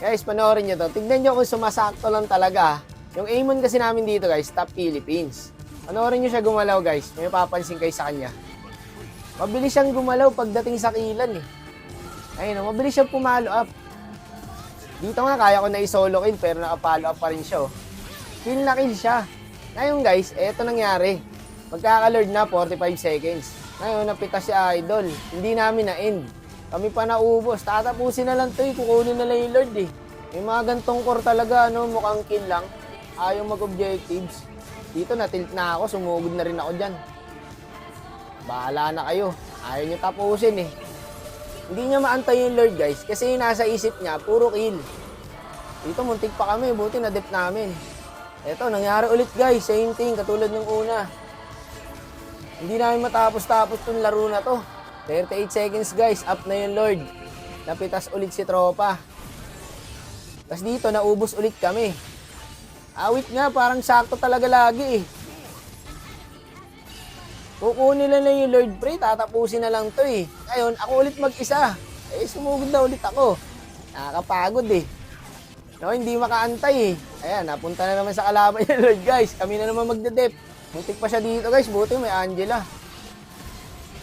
Guys, panoorin nyo to. Tignan nyo kung sumasakto lang talaga. Yung Amon kasi namin dito guys, top Philippines. Panoorin nyo siya gumalaw guys. May papansin kayo sa kanya. Mabilis siyang gumalaw pagdating sa kilan eh. Ayun, mabilis siyang pumalo up. Dito nga kaya ko na i-solo kill pero naka-follow up pa rin siya. Kill na kill siya. Ngayon guys, eto nangyari. Magkaka-lord na 45 seconds. Ngayon, napita si Idol. Hindi namin na-end. Kami pa naubos. Tatapusin na lang to eh. Kukunin na lang yung Lord eh. May mga gantong core talaga, ano, mukhang kill lang. Ayaw mag-objectives. Dito na-tilt na ako. Sumugod na rin ako dyan. Bahala na kayo. Ayaw nyo tapusin eh. Hindi niya maantay yung Lord guys. Kasi yung nasa isip niya, puro kill. Dito muntik pa kami. Buti na-dep namin. Eto, nangyari ulit guys. Same thing. Katulad ng una. Hindi namin matapos-tapos tong laro na to. 38 seconds guys, up na yung Lord. Napitas ulit si tropa. Tapos dito, naubos ulit kami. Awit nga, parang sakto talaga lagi eh. Kukunin lang yung Lord pre, tatapusin na lang to eh. Ngayon, ako ulit mag-isa. Eh, sumugod na ulit ako. Nakakapagod eh. No, hindi makaantay eh. Ayan, napunta na naman sa kalaban yung Lord guys. Kami na naman magdedep. Butik pa siya dito guys, buti may Angela.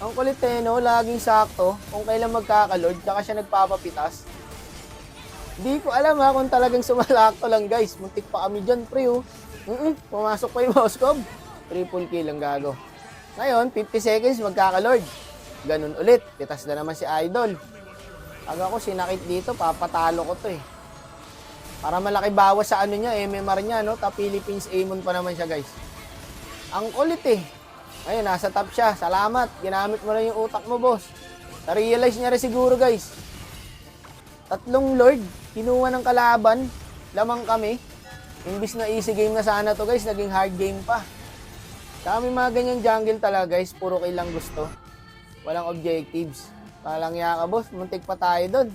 Ang kulit eh, no? Laging sakto kung kailan magkakalord, tsaka siya nagpapapitas. Hindi ko alam ha kung talagang sumalakto lang guys. Muntik pa kami dyan, pre oh. Pumasok pa yung Moskov. Triple kill ang gago. Ngayon, 50 seconds magkakalord. Ganun ulit. Pitas na naman si Idol. Pag ako sinakit dito, papatalo ko to eh. Para malaki bawas sa ano niya, MMR niya, no? Top Philippines Amon pa naman siya guys. Ang kulit eh. Ayun, nasa top siya. Salamat. Ginamit mo lang yung utak mo, boss. Na-realize niya rin siguro, guys. 3 Lord. Kinuha ng kalaban. Lamang kami. Imbis na easy game na sana to, guys. Naging hard game pa. Kami mga ganyan jungle talaga, guys. Puro kill lang gusto. Walang objectives. Palang yaka, boss. Muntik pa tayo doon.